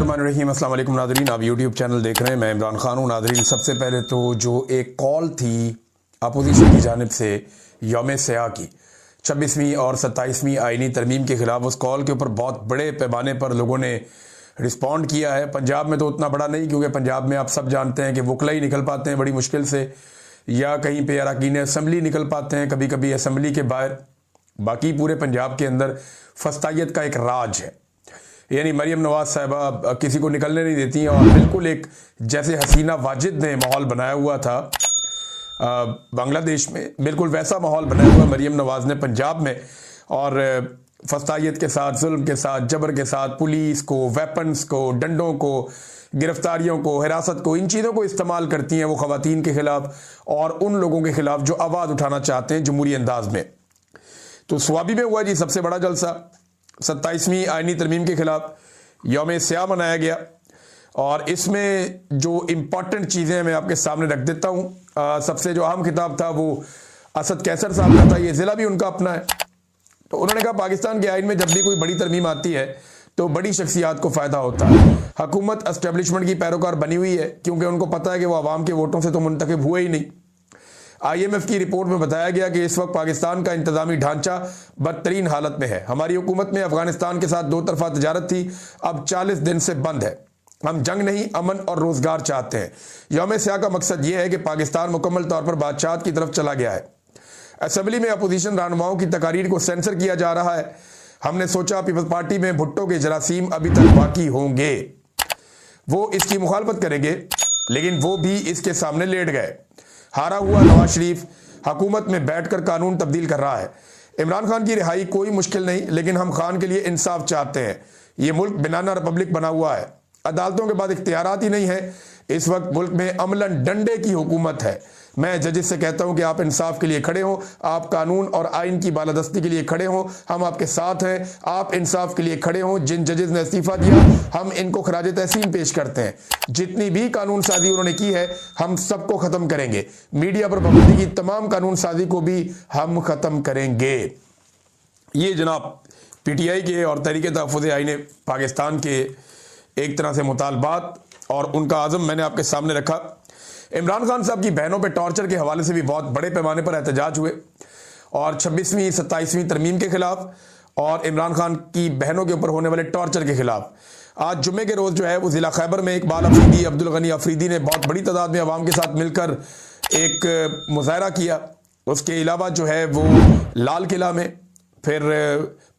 बिस्मिल्लाहिर्रहमानिर्रहीम। अस्सलाम वालेकुम नाज़रीन, आप यूट्यूब चैनल देख रहे हैं। मैं इमरान खान हूँ। नाज़रीन, सबसे पहले तो जो एक कॉल थी अपोजिशन की जानिब से यौम स्याह की 26वीं और 27वीं आइनी तरमीम के ख़िलाफ़, उस कॉल के ऊपर बहुत बड़े पैमाने पर लोगों ने रिस्पॉन्ड किया है। पंजाब में तो उतना बड़ा नहीं, क्योंकि पंजाब में आप सब जानते हैं कि वकला ही निकल पाते हैं बड़ी मुश्किल से, या कहीं पे अरकान असम्बली निकल पाते हैं, कभी कभी असम्बली के बाहर। बाकी पूरे पंजाब के अंदर फस्तायत का एक राज है, यानी मरियम नवाज साहिबा किसी को निकलने नहीं देती हैं। और बिल्कुल एक जैसे हसीना वाजिद ने माहौल बनाया हुआ था बांग्लादेश में, बिल्कुल वैसा माहौल बनाया हुआ मरियम नवाज ने पंजाब में। और फस्तायत के साथ, जुल्म के साथ, जबर के साथ पुलिस को, वेपन्स को, डंडों को, गिरफ्तारियों को, हिरासत को, इन चीज़ों को इस्तेमाल करती हैं वो ख़वातीन के ख़िलाफ़ और उन लोगों के ख़िलाफ़ जो आवाज़ उठाना चाहते हैं जमहूरी अंदाज में। तो स्वाबी में हुआ जी सबसे बड़ा जलसा, 27वीं आइनी तरमीम के ख़िलाफ़ यौम स्याह मनाया गया। और इसमें जो इम्पॉर्टेंट चीज़ें मैं आपके सामने रख देता हूँ। सबसे जो अहम खिताब था वो असद कैसर साहब का था। ये ज़िला भी उनका अपना है। तो उन्होंने कहा पाकिस्तान के आइन में जब भी कोई बड़ी तरमीम आती है तो बड़ी शख्सियात को फ़ायदा होता है। हुकूमत एस्टेब्लिशमेंट की पैरोकार बनी हुई है, क्योंकि उनको पता है कि वो आवाम के वोटों से तो मुंतखब हुए ही नहीं। IMF की रिपोर्ट में बताया गया कि इस वक्त पाकिस्तान का इंतजामी ढांचा बदतरीन हालत में है। हमारी हुकूमत में अफगानिस्तान के साथ 2 तरफा तजारत थी, अब 40 दिन से बंद है। हम जंग नहीं, अमन और रोजगार चाहते हैं। यौम स्याह का मकसद यह है कि पाकिस्तान मुकम्मल तौर पर बादशाहत की तरफ चला गया है। असम्बली में अपोजिशन रहनुमाओं की तकारीर को सेंसर किया जा रहा है। हमने सोचा पीपल्स पार्टी में भुट्टो के जरासीम अभी तक बाकी होंगे, वो इसकी मुखालफत करेंगे, लेकिन वो भी इसके सामने लेट गए। हारा हुआ नवाज शरीफ हुकूमत में बैठकर कानून तब्दील कर रहा है। इमरान खान की रिहाई कोई मुश्किल नहीं, लेकिन हम खान के लिए इंसाफ चाहते हैं। ये मुल्क बनाना रिपब्लिक बना हुआ है, अदालतों के बाद इख्तियारात ही नहीं है। इस वक्त मुल्क में अमलन डंडे की हुकूमत है। मैं जजेस से कहता हूं कि आप इंसाफ के लिए खड़े हो, आप कानून और आइन की बालादस्ती के लिए खड़े हो। हम आपके साथ हैं, आप इंसाफ के लिए खड़े हो। जिन जजेस ने इस्तीफा दिया, हम इनको खराज तहसीन पेश करते हैं। जितनी भी कानून साजी उन्होंने की है, हम सबको ख़त्म करेंगे। मीडिया पर पाबंदी की तमाम कानून साजी को भी हम ख़त्म करेंगे। ये जनाब PTI के और तहरीक तहफ़्फ़ुज़ आईन पाकिस्तान के एक तरह से मुतालबात और उनका आज़म मैंने आपके सामने रखा। इमरान खान साहब की बहनों पे टॉर्चर के हवाले से भी बहुत बड़े पैमाने पर एहतजाज हुए, और 26वीं 27वीं तरमीम के खिलाफ और इमरान खान की बहनों के ऊपर होने वाले टॉर्चर के खिलाफ आज जुम्मे के रोज़ जो है वो ज़िला खैबर में इकबाल अफरीदी, अब्दुल गनी अफरीदी ने बहुत बड़ी तादाद में अवाम के साथ मिलकर एक मुजाहरा किया। उसके अलावा जो है वो लाल किला में, फिर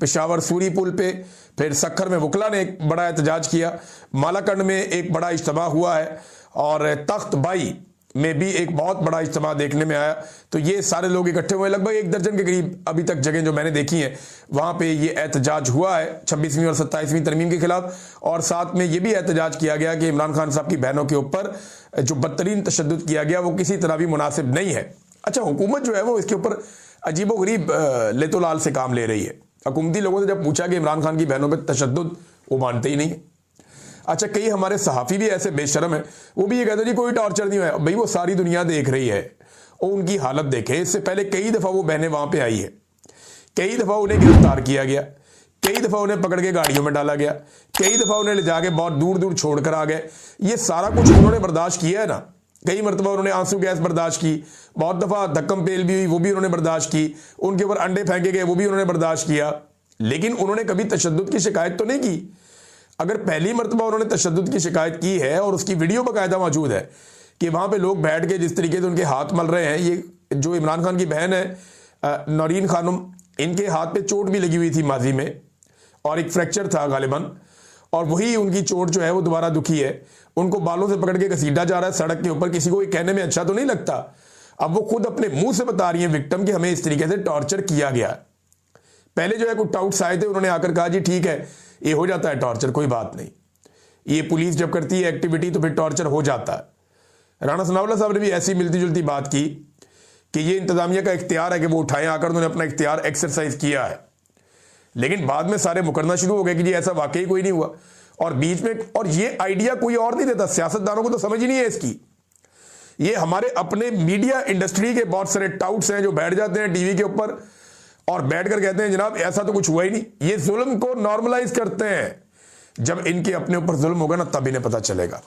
पेशावर सूरी पुल पे, फिर सक्खर में वकला ने एक बड़ा एहतजाज किया। मालाकंड में एक बड़ा इज्तिमा हुआ है, और तख्त बाई में भी एक बहुत बड़ा इज्तिमा देखने में आया। तो ये सारे लोग इकट्ठे हुए, लगभग 1 दर्जन के करीब अभी तक जगह जो मैंने देखी हैं वहाँ पे ये एहतजाज हुआ है 26वीं और 27वीं तरमीम के खिलाफ। और साथ में ये भी एहतजाज किया गया कि इमरान खान साहब की बहनों के ऊपर जो बदतरीन तशद्दुद किया गया वो किसी तरह भी मुनासिब नहीं है। अच्छा, हुकूमत जो है वो इसके ऊपर अजीबो गरीब लेतोलाल से काम ले रही है। हुकूमती लोगों से जब पूछा कि इमरान खान की बहनों पर तशद्दुद, वो मानते ही नहीं है। अच्छा, कई हमारे सहाफ़ी भी ऐसे बेशरम हैं, वो भी ये कहते हैं जी कोई टॉर्चर नहीं हुआ। भाई वो सारी दुनिया देख रही है, और उनकी हालत देखें। इससे पहले कई दफ़ा वो बहनें वहाँ पे आई है, कई दफ़ा उन्हें गिरफ्तार किया गया, कई दफ़ा उन्हें पकड़ के गाड़ियों में डाला गया, कई दफ़ा उन्हें ले जाके बहुत दूर दूर छोड़ कर आ गए। ये सारा कुछ उन्होंने बर्दाश्त किया है ना। कई मरतबा उन्होंने आंसू गैस बर्दाश्त की, बहुत दफ़ा धक्कम पेल भी हुई, वो भी उन्होंने बर्दाश्त की, उनके ऊपर अंडे फेंके गए, वो भी उन्होंने बर्दाश्त किया। लेकिन उन्होंने कभी तशद्दुद की शिकायत तो नहीं की। अगर पहली मरतबा उन्होंने तशद्दुद की शिकायत की है, और उसकी वीडियो बाकायदा मौजूद है कि वहाँ पे लोग बैठ के जिस तरीके से उनके हाथ मल रहे हैं। ये जो इमरान खान की बहन है नौरीन खानम, इनके हाथ पे चोट भी लगी हुई थी माजी में, और एक फ्रैक्चर था गालिबन, और वही उनकी चोट जो है वो दोबारा दुखी है। उनको बालों से पकड़ के घसीटा जा रहा है सड़क के ऊपर। किसी को ये कहने में अच्छा तो नहीं लगता। अब वो खुद अपने मुंह से बता रही है विक्टिम कि हमें इस तरीके से टॉर्चर किया गया। पहले जो है कुछ टाउट्स आए थे, उन्होंने आकर कहा जी ठीक है, ये हो जाता है टॉर्चर, कोई बात नहीं, ये पुलिस जब करती है एक्टिविटी तो फिर टॉर्चर हो जाता है। राणा सनाउल्लाह साहब ने भी ऐसी मिलती जुलती बात की कि ये इंतजामिया का इख्तियार है कि वो उठाएं आकर, उन्होंने अपना इख्तियार एक्सरसाइज किया है। लेकिन बाद में सारे मुकरना शुरू हो गए कि जी ऐसा वाकई कोई नहीं हुआ। और बीच में, और ये आइडिया कोई और नहीं देता, सियासतदानों को तो समझ ही नहीं है इसकी। ये हमारे अपने मीडिया इंडस्ट्री के बहुत सारे टाउट्स हैं जो बैठ जाते हैं टीवी के ऊपर और बैठकर कहते हैं जनाब ऐसा तो कुछ हुआ ही नहीं। ये जुल्म को नॉर्मलाइज करते हैं। जब इनके अपने ऊपर जुल्म होगा ना तब इन्हें पता चलेगा।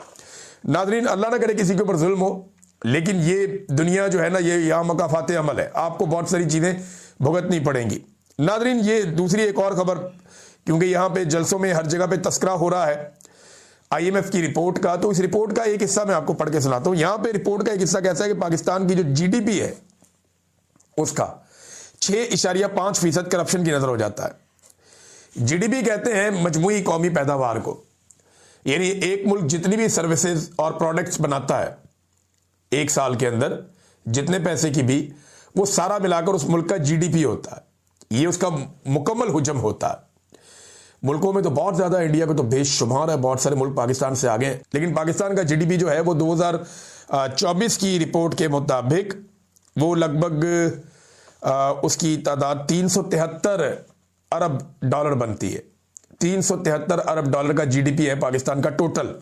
नाज़रीन, अल्लाह ना करे किसी के ऊपर जुल्म हो, लेकिन ये दुनिया जो है ना, ये यहाँ मकाफात अमल है, आपको बहुत सारी चीज़ें भुगतनी पड़ेंगी। नाज़रीन, ये दूसरी एक और खबर, क्योंकि यहाँ पे जलसों में हर जगह पे तस्करा हो रहा है IMF की रिपोर्ट का, तो इस रिपोर्ट का एक हिस्सा मैं आपको पढ़ के सुनाता हूँ। यहाँ पे रिपोर्ट का एक हिस्सा कैसा है कि पाकिस्तान की जो GDP है उसका 6.5% करप्शन की नजर हो जाता है। GDP कहते हैं मजमूई कौमी पैदावार को, यानी एक मुल्क जितनी भी सर्विसेज और प्रोडक्ट्स बनाता है एक साल के अंदर, जितने पैसे की भी, वो सारा मिलाकर उस मुल्क का GDP होता है। ये उसका मुकम्मल हुजम होता है। मुल्कों में तो बहुत ज्यादा, इंडिया में तो बेशुमार है, बहुत सारे मुल्क पाकिस्तान से आगे हैं, लेकिन पाकिस्तान का GDP जो है वो 2024 की रिपोर्ट के मुताबिक वो लगभग उसकी तादाद 373 अरब डॉलर बनती है। 373 अरब डॉलर का GDP है पाकिस्तान का टोटल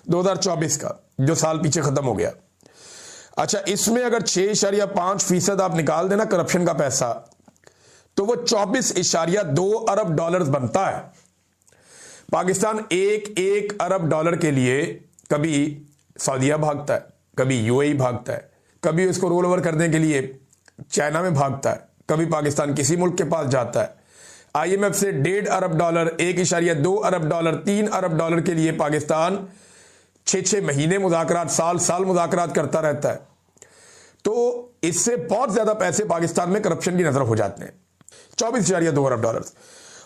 2024 का, जो साल पीछे खत्म हो गया। अच्छा, इसमें अगर 6.5% आप निकाल देना करप्शन का पैसा, तो वो 24.2 अरब डॉलर बनता है। पाकिस्तान एक अरब डॉलर के लिए कभी सऊदीया भागता है, कभी UAE भागता है, कभी उसको रोल ओवर करने के लिए चाइना में भागता है, कभी पाकिस्तान किसी मुल्क के पास जाता है। IMF से 1.5 अरब डॉलर, 1.2 अरब डॉलर, 3 अरब डॉलर के लिए पाकिस्तान 6 महीने मुज़ाकरात, साल मुज़ाकरात करता रहता है। तो इससे बहुत ज्यादा पैसे पाकिस्तान में करप्शन की नजर हो जाते हैं, 24.2 अरब डॉलर।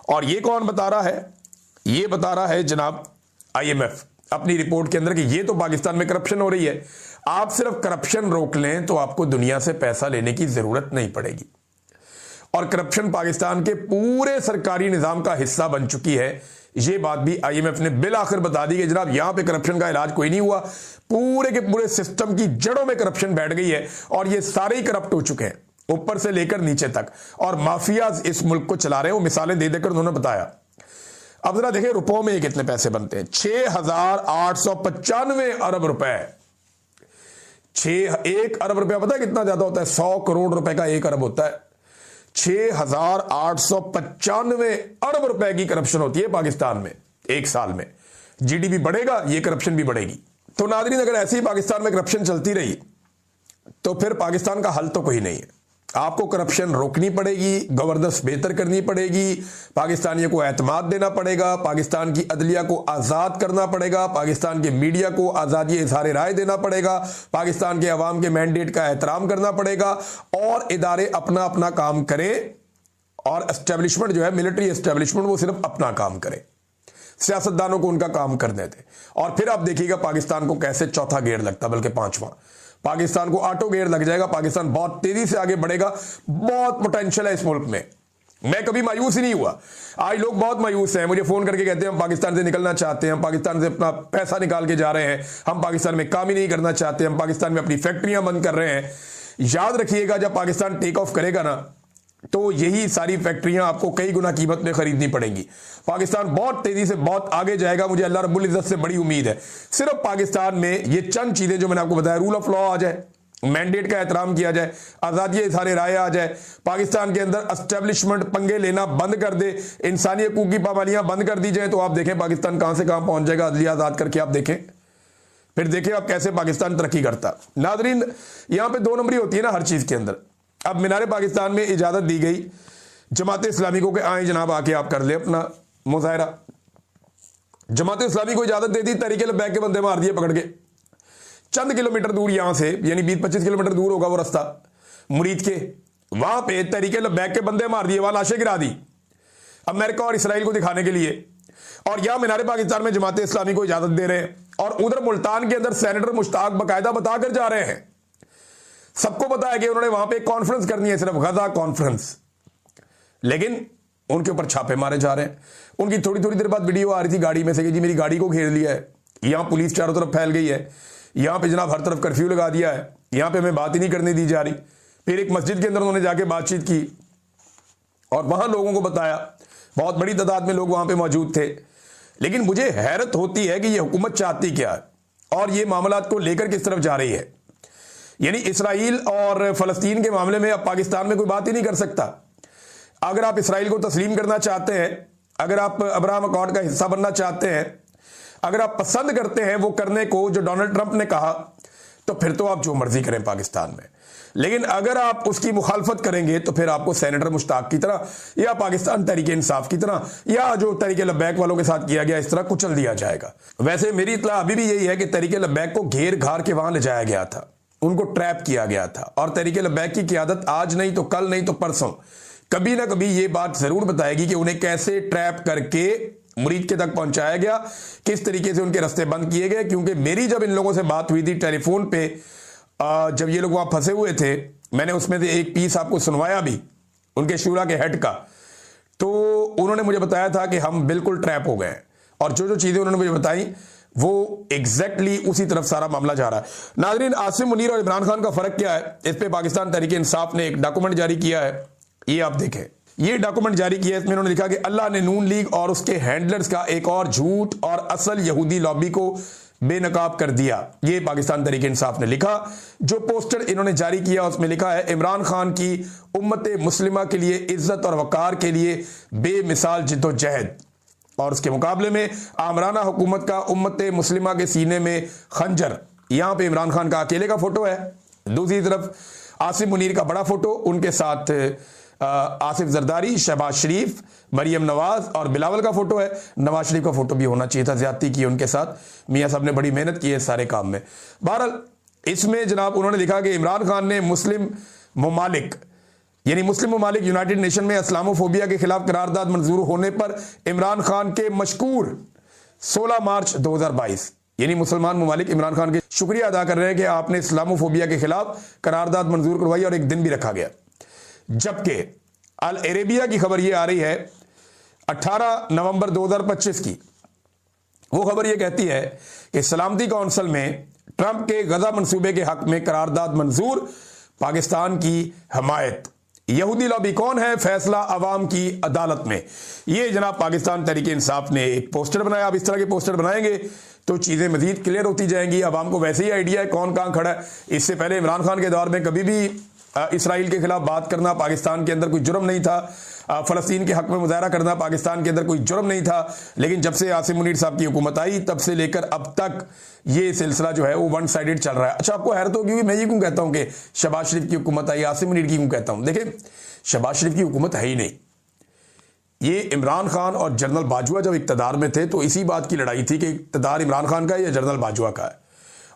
और ये कौन बता रहा है? ये बता रहा है जनाब IMF अपनी रिपोर्ट के अंदर कि ये तो पाकिस्तान में करप्शन हो रही है। आप सिर्फ करप्शन रोक लें तो आपको दुनिया से पैसा लेने की जरूरत नहीं पड़ेगी। और करप्शन पाकिस्तान के पूरे सरकारी निजाम का हिस्सा बन चुकी है। ये बात भी IMF ने बिल आखिर बता दी कि जनाब यहां पे करप्शन का इलाज कोई नहीं हुआ, पूरे के पूरे सिस्टम की जड़ों में करप्शन बैठ गई है और ये सारे ही करप्ट हो चुके हैं, ऊपर से लेकर नीचे तक, और माफियाज इस मुल्क को चला रहे हैं। वो मिसालें दे देकर उन्होंने बताया। अब जरा देखें रुपयों में कितने पैसे बनते हैं। 6,895 अरब रुपए। 1 अरब रुपया पता है कितना ज्यादा होता है? 100 करोड़ रुपए का 1 अरब होता है। 6,895 अरब रुपए की करप्शन होती है पाकिस्तान में एक साल में। GDP बढ़ेगा, ये करप्शन भी बढ़ेगी। तो नाज़रीन, अगर ऐसे ही पाकिस्तान में करप्शन चलती रही तो फिर पाकिस्तान का हल तो कोई नहीं है। आपको करप्शन रोकनी पड़ेगी, गवर्नेंस बेहतर करनी पड़ेगी, पाकिस्तानियों को एतमाद देना पड़ेगा, पाकिस्तान की अदलिया को आज़ाद करना पड़ेगा, पाकिस्तान के मीडिया को आज़ादी इज़हार राय देना पड़ेगा, पाकिस्तान के अवाम के मैंडेट का एहतराम करना पड़ेगा, और इदारे अपना अपना काम करें, और एस्टेब्लिशमेंट जो है, मिलिट्री एस्टेब्लिशमेंट, वो सिर्फ अपना काम करे, सियासतदानों को उनका काम करने दे। और फिर आप देखिएगा पाकिस्तान को कैसे चौथा गेयर लगता, बल्कि 5वां। पाकिस्तान को ऑटो गेयर लग जाएगा, पाकिस्तान बहुत तेजी से आगे बढ़ेगा। बहुत पोटेंशियल है इस मुल्क में। मैं कभी मायूस ही नहीं हुआ। आज लोग बहुत मायूस हैं, मुझे फोन करके कहते हैं हम पाकिस्तान से निकलना चाहते हैं, हम पाकिस्तान से अपना पैसा निकाल के जा रहे हैं, हम पाकिस्तान में काम ही नहीं करना चाहते, हम पाकिस्तान में अपनी फैक्ट्रियां बंद कर रहे हैं। याद रखिएगा, जब पाकिस्तान टेक ऑफ करेगा ना, तो यही सारी फैक्ट्रियां आपको कई गुना कीमत में खरीदनी पड़ेंगी। पाकिस्तान बहुत तेजी से बहुत आगे जाएगा, मुझे अल्लाह रब्बुल इज्जत से बड़ी उम्मीद है। सिर्फ पाकिस्तान में ये चंद चीजें जो मैंने आपको बताया, रूल ऑफ लॉ आ जाए, मैंडेट का एहतराम किया जाए, आजादी इज़हार राय आ जाए, पाकिस्तान के अंदर एस्टेब्लिशमेंट पंगे लेना बंद कर दे, इंसानी हकूक की पाबंदियां बंद कर दी जाए, तो आप देखें पाकिस्तान कहां से कहां पहुंच जाएगा। अदलिया आजाद करके आप देखें, फिर देखें आप कैसे पाकिस्तान तरक्की करता। नाजरीन, यहां पर 2 नंबरी होती है ना हर चीज के अंदर। अब मीनारे पाकिस्तान में इजाजत दी गई जमात इस्लामी को कि आए जनाब आके आप कर ले अपना मुजाहरा। जमात इस्लामी को इजाजत दे दी, तहरीक लब्बैक के बंदे मार दिए पकड़ के। चंद किलोमीटर दूर यहां से, यानी 20-25 किलोमीटर दूर होगा वो रास्ता मुरीद के, वहां पे तहरीक लब्बैक के बंदे मार दिए, वहां लाशें गिरा दी अमेरिका और इसराइल को दिखाने के लिए। और यहां मीनारे पाकिस्तान में जमात इस्लामी को इजाजत दे रहे हैं, और उधर मुल्तान के अंदर सेनेटर मुश्ताक बाकायदा बताकर जा रहे हैं। सबको पता है कि उन्होंने वहां पे एक कॉन्फ्रेंस करनी है, सिर्फ गजा कॉन्फ्रेंस, लेकिन उनके ऊपर छापे मारे जा रहे हैं। उनकी थोड़ी थोड़ी देर बाद वीडियो आ रही थी गाड़ी में से कि जी मेरी गाड़ी को घेर लिया है, यहां पुलिस चारों तरफ फैल गई है, यहां पे जनाब हर तरफ कर्फ्यू लगा दिया है, यहां पे हमें बात ही नहीं करने दी जा रही। फिर एक मस्जिद के अंदर उन्होंने जाके बातचीत की और वहां लोगों को बताया, बहुत बड़ी तादाद में लोग वहां पे मौजूद थे। लेकिन मुझे हैरत होती है कि ये हुकूमत चाहती क्या है और ये मामलात को लेकर किस तरफ जा रही है। यानी इसराइल और फलस्तीन के मामले में अब पाकिस्तान में कोई बात ही नहीं कर सकता। अगर आप इसराइल को तस्लीम करना चाहते हैं अगर आप अब्राहम अकॉर्ड का हिस्सा बनना चाहते हैं, अगर आप पसंद करते हैं वो करने को जो डोनाल्ड ट्रंप ने कहा, तो फिर तो आप जो मर्जी करें पाकिस्तान में। लेकिन अगर आप उसकी मुखालफत करेंगे तो फिर आपको सेनेटर मुश्ताक की तरह या पाकिस्तान तहरीक इंसाफ की तरह या जो तहरीक लब्बैक वालों के साथ किया गया इस तरह कुचल दिया जाएगा। वैसे मेरी इत्तला अभी भी यही है कि तहरीक लब्बैक को घेर घार के वहां ले जाया गया था, उनको ट्रैप किया गया था, और तहरीक लब्बैक की क़यादत आज नहीं तो कल नहीं तो परसों कभी ना कभी ये बात जरूर बताएगी कि उन्हें कैसे ट्रैप करके मुरीद के तक पहुंचाया गया, किस तरीके से उनके रास्ते बंद किए गए। क्योंकि मेरी जब इन लोगों से बात हुई थी टेलीफोन पे, जब ये लोग वहां फंसे हुए थे, मैंने उसमें से एक पीस आपको सुनवाया भी उनके शूरा के हेड का, तो उन्होंने मुझे बताया था कि हम बिल्कुल ट्रैप हो गए, और जो जो चीजें उन्होंने मुझे बताई वो एग्जैक्टली उसी तरफ सारा मामला जा रहा है। नाज़रीन, आसिम मुनीर और इमरान खान का फर्क क्या है, इस पे पाकिस्तान तहरीक इंसाफ ने एक डॉक्यूमेंट जारी किया है, ये आप देखें। ये डॉक्यूमेंट जारी किया है, इसमें उन्होंने लिखा कि अल्लाह ने नून लीग और उसके हैंडलर्स का एक और झूठ और असल यहूदी लॉबी को बेनकाब कर दिया। ये पाकिस्तान तहरीक इंसाफ ने लिखा। जो पोस्टर इन्होंने जारी किया उसमें लिखा है, इमरान खान की उम्मत मुस्लिमा के लिए इज्जत और वकार के लिए बेमिसाल जिद्दोजहद, और उसके मुकाबले में आमराना हुकूमत का उम्मत मुस्लिमा के सीने में खंजर। यहां पे इमरान खान का अकेले का फोटो है, दूसरी तरफ आसिम मुनीर का बड़ा फोटो, उनके साथ आसिफ जरदारी, शहबाज शरीफ, मरियम नवाज और बिलावल का फोटो है। नवाज शरीफ का फोटो भी होना चाहिए था, ज्यादती की उनके साथ, मियां साहब ने बड़ी मेहनत की है सारे काम में। बहरहाल इसमें जनाब उन्होंने लिखा कि इमरान खान ने मुस्लिम ममालिक यानी मुस्लिम ममालिक यूनाइटेड नेशन में इस्लामोफोबिया के खिलाफ करारदाद मंजूर होने पर इमरान खान के मशकूर 16 मार्च 2022 यानी मुसलमान ममालिक इमरान खान के शुक्रिया अदा कर रहे हैं कि आपने इस्लामोफोबिया के खिलाफ करारदाद मंजूर करवाई, और एक दिन भी रखा गया। जबकि अल अरेबिया की खबर यह आ रही है 18 नवंबर 2025 की, वो खबर यह कहती है कि सलामती काउंसिल में ट्रंप के गजा मंसूबे के हक में करारदाद मंजूर, पाकिस्तान की हमायत। यहूदी लॉबी कौन है, फैसला अवाम की अदालत में। ये जनाब पाकिस्तान तहरीक इंसाफ ने एक पोस्टर बनाया। अब इस तरह के पोस्टर बनाएंगे तो चीजें मजीद क्लियर होती जाएंगी, अवाम को वैसे ही आइडिया है कौन कहां खड़ा है। इससे पहले इमरान खान के दौर में कभी भी इसराइल के खिलाफ बात करना पाकिस्तान के अंदर कोई जुर्म नहीं था, फलस्तीन के हक में मुजाहरा करना पाकिस्तान के अंदर कोई जुर्म नहीं था। लेकिन जब से आसिम मुनीर साहब की हुकूमत आई तब से लेकर अब तक ये सिलसिला जो है वो वन साइडेड चल रहा है। अच्छा, आपको हैरत होगी मैं ये क्यों कहता हूं कि शहबाज शरीफ की हुकूमत आई, आसिम मुनीर की क्यों कहता हूं? देखिए, शहबाज शरीफ की हुकूमत है ही नहीं। ये इमरान खान और जनरल बाजवा जब इक्तदार में थे तो इसी बात की लड़ाई थी कि इक्तदार इमरान खान का है या जनरल बाजवा का है,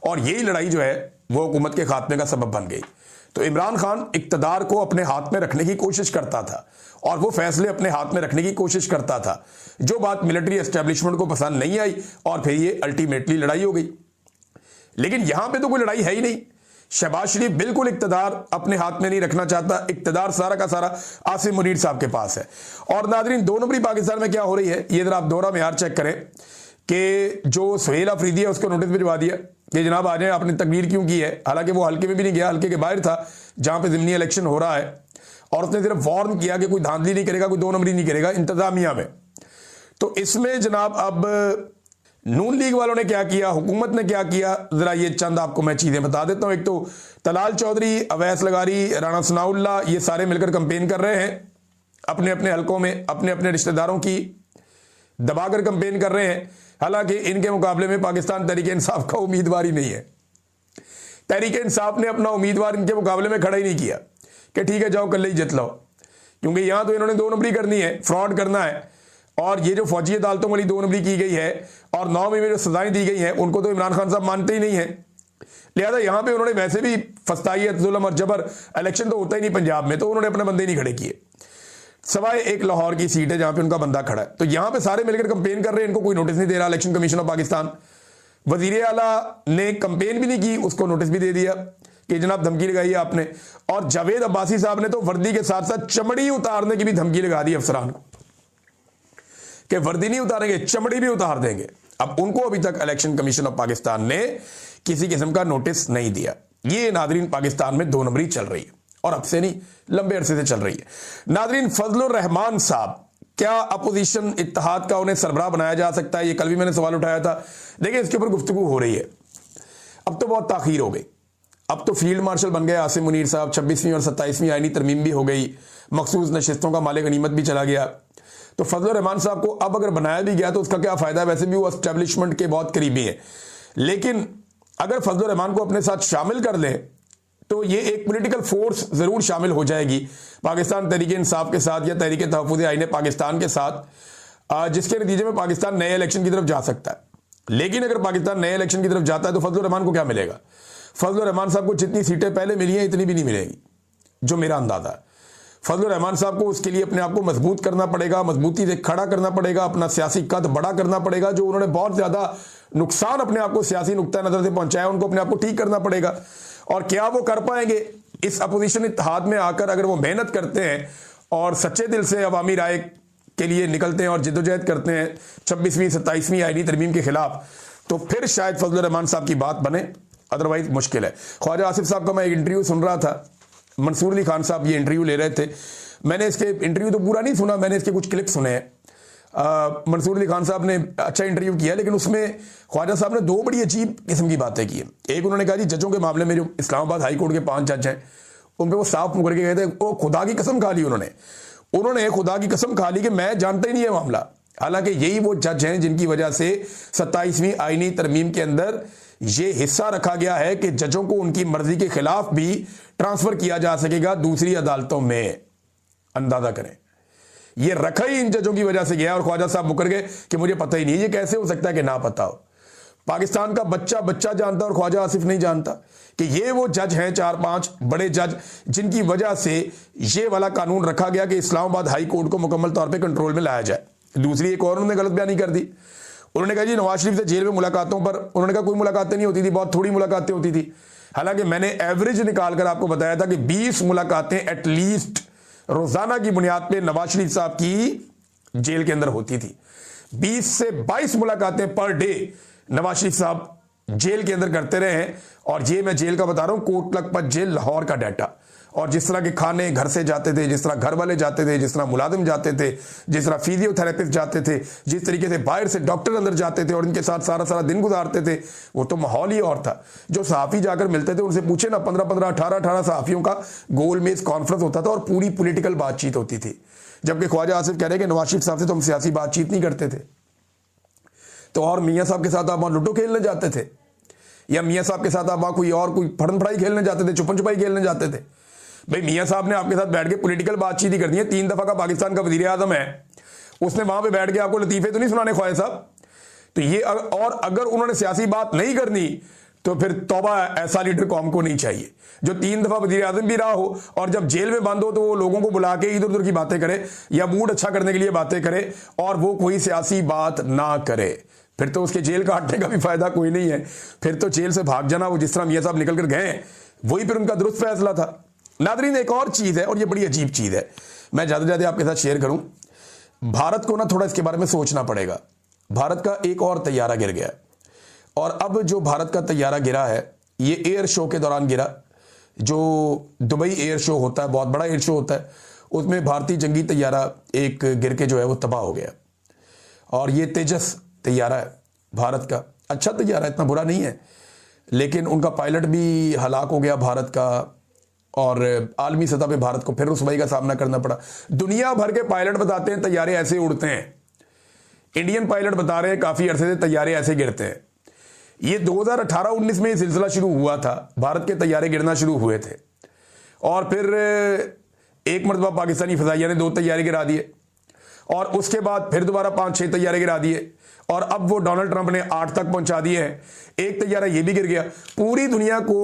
और यही लड़ाई जो है वो हुकूमत के खात्मे का सबब बन गई। तो इमरान खान इक्तदार को अपने हाथ में रखने की कोशिश करता था और वो फैसले अपने हाथ में रखने की कोशिश करता था, जो बात मिलिट्री एस्टेब्लिशमेंट को पसंद नहीं आई, और फिर ये अल्टीमेटली लड़ाई हो गई। लेकिन यहां पे तो कोई लड़ाई है ही नहीं। शहबाज शरीफ बिल्कुल इक्तदार अपने हाथ में नहीं रखना चाहता, इक्तदार सारा का सारा आसिम मुनीर साहब के पास है। और नादरीन, 2 नंबरी पाकिस्तान में क्या हो रही है, ये जरा आप दोहरा में यार चेक करें कि जो सुहेल अफरीदी है उसको नोटिस भिजवा दिया कि जनाब आ जाए, आपने तकरीर क्यों की है। हालांकि वो हल्के में भी नहीं गया, हल्के के बाहर था जहां पे ज़िमनी इलेक्शन हो रहा है, और उसने सिर्फ वार्न किया कि कोई धांधली नहीं करेगा, कोई 2 नंबरी नहीं करेगा इंतजामिया में। तो इसमें जनाब अब नून लीग वालों ने क्या किया, हुकूमत ने क्या किया, जरा ये चंद आपको मैं चीजें बता देता हूं। एक तो तलाल चौधरी, अवैस लगारी, राणा सनाउल्लाह, ये सारे मिलकर कंपेन कर रहे हैं अपने अपने हलकों में, अपने अपने रिश्तेदारों की दबाकर कंपेन कर रहे हैं। हालांकि इनके मुकाबले में पाकिस्तान तहरीक इंसाफ का उम्मीदवार ही नहीं है। तहरीक इंसाफ ने अपना उम्मीदवार इनके मुकाबले में खड़ा ही नहीं किया कि ठीक है जाओ कल ही जित लो, क्योंकि यहां तो इन्होंने 2 नंबरी करनी है, फ्रॉड करना है। और ये जो फौजी अदालतों वाली 2 नंबरी की गई है और 9 में जो सजाएं दी गई हैं उनको तो इमरान खान साहब मानते ही नहीं है। लिहाजा यहां पे उन्होंने वैसे भी फस्तायत, जुल्म और जबर, इलेक्शन तो होता ही नहीं पंजाब में, तो उन्होंने अपने बंदे नहीं खड़े किए, सवाए एक लाहौर की सीट है जहां पे उनका बंदा खड़ा है। तो यहां पे सारे मिलकर कंपेन कर रहे हैं, इनको कोई नोटिस नहीं दे रहा इलेक्शन कमीशन ऑफ पाकिस्तान। वजीर आला ने कंपेन भी नहीं की, उसको नोटिस भी दे दिया कि जनाब धमकी लगाई आपने। और जावेद अब्बासी साहब ने तो वर्दी के साथ साथ चमड़ी उतारने की भी धमकी लगा दी अफसरान को कि वर्दी नहीं उतारेंगे, चमड़ी भी उतार देंगे। अब उनको अभी तक इलेक्शन कमीशन ऑफ पाकिस्तान ने किसी किस्म का नोटिस नहीं दिया। ये नादरीन पाकिस्तान में 2 नंबरी चल रही है, और अब से नहीं लंबे अरसे से चल रही है। नादरीन, फजलुर रहमान साहब, क्या अपोजिशन इत्तेहाद का उन्हें सरबराह बनाया जा सकता है? ये कल भी मैंने सवाल उठाया था। देखिए, इसके ऊपर गुफ्तगू हो रही है। अब तो बहुत ताखीर हो गई, अब तो फील्ड मार्शल बन गए आसिम मुनीर साहब, 26वीं और 27वीं आईनी तरमीम भी हो गई, मखसूस नशिस्तों का माले गनीमत भी चला गया। तो फजलुर रहमान साहब को अब अगर बनाया भी गया तो उसका क्या फायदा है, वैसे भी वो एस्टेब्लिशमेंट के बहुत करीबी है। लेकिन अगर फजलुर रहमान को अपने साथ शामिल कर लें तो ये एक पॉलिटिकल फोर्स जरूर शामिल हो जाएगी पाकिस्तान तहरीक इंसाफ के साथ या तहरीक तहफ़्फ़ुज़ आईन पाकिस्तान के साथ, जिसके नतीजे में पाकिस्तान नए इलेक्शन की तरफ जा सकता है। लेकिन अगर पाकिस्तान नए इलेक्शन की तरफ जाता है तो फजलुर रहमान को क्या मिलेगा? फजलुर रहमान साहब को जितनी सीटें पहले मिली हैं इतनी भी नहीं मिलेगी, जो मेरा अंदाजा है। फजलुर रहमान साहब को उसके लिए अपने आप को मजबूत करना पड़ेगा, मजबूती से खड़ा करना पड़ेगा, अपना सियासी कद बड़ा करना पड़ेगा। जो उन्होंने बहुत ज्यादा नुकसान अपने आप को सियासी नुक्ता नजर से पहुंचाया, उनको अपने आप को ठीक करना पड़ेगा। और क्या वो कर पाएंगे? इस अपोजिशन इत्तेहाद में आकर अगर वो मेहनत करते हैं और सच्चे दिल से अवामी राय के लिए निकलते हैं और जिद्दोजहद करते हैं 26वीं 27वीं आईनी तरमीम के खिलाफ, तो फिर शायद फजलुर रहमान साहब की बात बने, अदरवाइज मुश्किल है। ख्वाजा आसिफ साहब का मैं एक इंटरव्यू सुन रहा था, मंसूर अली खान साहब ये इंटरव्यू ले रहे थे। मैंने इसके इंटरव्यू तो पूरा नहीं सुना, मैंने इसके कुछ क्लिप सुने हैं। मंसूर अली खान साहब ने अच्छा इंटरव्यू किया, लेकिन उसमें ख्वाजा साहब ने 2 बड़ी अजीब किस्म की बातें की हैं। एक, उन्होंने कहा जी जजों के मामले में जो इस्लामाबाद हाई कोर्ट के 5 जज हैं उन पर वो साफ मुकर के गए थे, वो खुदा की कसम खा ली उन्होंने खुदा की कसम खा ली कि मैं जानता ही नहीं है मामला। हालांकि यही वो जज हैं जिनकी वजह से 27वीं आईनी तरमीम के अंदर ये हिस्सा रखा गया है कि जजों को उनकी मर्जी के खिलाफ भी ट्रांसफर किया जा सकेगा दूसरी अदालतों में। अंदाजा करें, ये रखा ही इन जजों की वजह से गया और ख्वाजा साहब मुकर गए कि मुझे पता ही नहीं। ये कैसे हो सकता है कि ना पता हो? पाकिस्तान का बच्चा बच्चा जानता और ख्वाजा आसिफ नहीं जानता कि ये वो जज हैं, 4-5 बड़े जज, जिनकी वजह से ये वाला कानून रखा गया कि इस्लामाबाद हाई कोर्ट को मुकम्मल तौर पे कंट्रोल में लाया जाए। दूसरी एक और उन्होंने गलत बयानी कर दी। उन्होंने कहा जी नवाज शरीफ से जेल में मुलाकातों पर, उन्होंने कहा कोई मुलाकातें नहीं होती थी, बहुत थोड़ी मुलाकातें होती थी। हालांकि मैंने एवरेज निकाल कर आपको बताया था कि 20 मुलाकातें एटलीस्ट रोजाना की बुनियाद पे नवाज शरीफ साहब की जेल के अंदर होती थी। 20 से 22 मुलाकातें पर डे नवाज शरीफ साहब जेल के अंदर करते रहे हैं। और ये मैं जेल का बता रहा हूं, कोट लखपत जेल लाहौर का डाटा। और जिस तरह के खाने घर से जाते थे, जिस तरह घर वाले जाते थे, जिस तरह मुलाजिम जाते थे, जिस तरह फिजियोथेरेपिस्ट जाते थे, जिस तरीके से बाहर से डॉक्टर अंदर जाते थे और इनके साथ सारा सारा दिन गुजारते थे, वो तो माहौल ही और था। जो सहाफ़ी जाकर मिलते थे उनसे पूछे ना, 15-15, 18-18 सहाफ़ियों का गोल मेज कॉन्फ्रेंस होता था और पूरी पॉलिटिकल बातचीत होती थी। जबकि ख्वाजा आसिफ कह रहे हैं कि नवाज शरीफ साहब से तो हम सियासी बातचीत नहीं करते थे। तो और मियाँ साहब के साथ आप वहाँ लूडो खेलने जाते थे, या मियाँ साहब के साथ आप वहाँ कोई फड़न फड़ाई खेलने जाते थे, छुपन छुपाई खेलने जाते थे? भाई मियाँ साहब ने आपके साथ बैठ के पॉलिटिकल बातचीत ही करनी है। 3 दफा का पाकिस्तान का वजीर आजम है, उसने वहां पे बैठ के आपको लतीफे तो नहीं सुनाने ख्वाजा साहब। तो ये और अगर उन्होंने सियासी बात नहीं करनी तो फिर तौबा, ऐसा लीडर कौम को नहीं चाहिए जो 3 दफा वजीर आजम भी रहा हो और जब जेल में बंद हो तो वो लोगों को बुला के इधर उधर की बातें करे या मूड अच्छा करने के लिए बातें करे और वो कोई सियासी बात ना करे। फिर तो उसके जेल काटने का भी फायदा कोई नहीं है, फिर तो जेल से भाग जाना, वो जिस तरह मियाँ साहब निकल कर गए वही फिर उनका दुरुस्त फैसला था। नादरीन, एक और चीज है और ये बड़ी अजीब चीज है, मैं ज्यादा ज्यादा आपके साथ शेयर करूं। भारत को ना थोड़ा इसके बारे में सोचना पड़ेगा। भारत का एक और तैयारा गिर गया और अब जो भारत का तैयारा गिरा है ये एयर शो के दौरान गिरा। जो दुबई एयर शो होता है, बहुत बड़ा एयर शो होता है, उसमें भारतीय जंगी तैयारा एक गिर के जो है वो तबाह हो गया। और ये तेजस तैयारा है भारत का, अच्छा तैयारा, इतना बुरा नहीं है, लेकिन उनका पायलट भी हलाक हो गया भारत का और आलमी सतह पे भारत को फिर रुसवाई का सामना करना पड़ा। दुनिया भर के पायलट बताते हैं तैयारे ऐसे उड़ते हैं, इंडियन पायलट बता रहे हैं काफी अरसे से तैयारे ऐसे गिरते हैं। ये 2018-19 में सिलसिला शुरू हुआ था, भारत के तैयारे गिरना शुरू हुए थे और फिर एक मरतबा पाकिस्तानी फजाइया ने 2 तैयारे गिरा दिए और उसके बाद फिर दोबारा 5-6 तैयारे गिरा दिए और अब वो डोनाल्ड ट्रंप ने 8 तक पहुंचा दिए हैं। एक तैयारा ये भी गिर गया। पूरी दुनिया को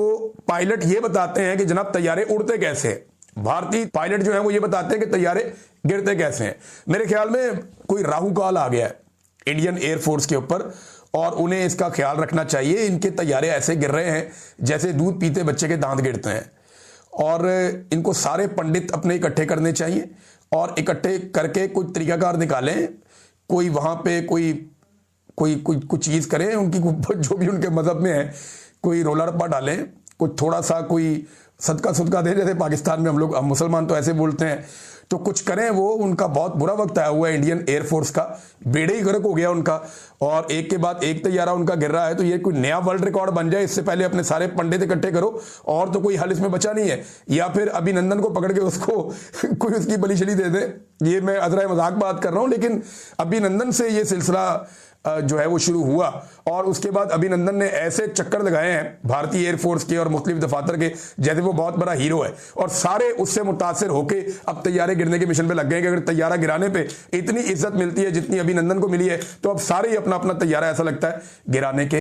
पायलट ये बताते हैं कि जनाब तैयारे उड़ते कैसे हैं। भारतीय पायलट जो है वो ये बताते हैं कि तैयारे गिरते कैसे हैं। मेरे ख्याल में कोई राहु काल आ गया है इंडियन एयरफोर्स के ऊपर और उन्हें इसका ख्याल रखना चाहिए। इनके तैयारे ऐसे गिर रहे हैं जैसे दूध पीते बच्चे के दांत गिरते हैं और इनको सारे पंडित अपने इकट्ठे करने चाहिए और इकट्ठे करके कुछ तरीकाकार निकालें, कोई वहां पे कुछ चीज करें उनकी, जो भी उनके मजहब में है, कोई रोला रप्पा डालें, कुछ थोड़ा सा कोई सदका सुदका दें। जैसे पाकिस्तान में हम मुसलमान तो ऐसे बोलते हैं तो कुछ करें वो, उनका बहुत बुरा वक्त आया हुआ है इंडियन एयरफोर्स का, बेड़े ही गर्क हो गया उनका, और एक के बाद एक तैयारा उनका गिर रहा है। तो ये कोई नया वर्ल्ड रिकॉर्ड बन जाए, इससे पहले अपने सारे पंडित इकट्ठे करो, और तो कोई हल इसमें बचा नहीं है। या फिर अभिनंदन को पकड़ के उसको कोई उसकी बलि छली दे दे। ये मैं अजरा मजाक बात कर रहा हूं, लेकिन अभिनंदन से ये सिलसिला जो है वो शुरू हुआ, और उसके बाद अभिनंदन ने ऐसे चक्कर लगाए हैं भारतीय एयरफोर्स के और मुख्तलिफ दफातर के, जैसे वो बहुत बड़ा हीरो है, और सारे उससे मुतासिर होके अब तैयारे गिरने के मिशन पे लग गए कि अगर तैयारा गिराने पे इतनी इज्जत मिलती है जितनी अभिनंदन को मिली है, तो अब सारे ही अपना अपना तैयारा ऐसा लगता है गिराने के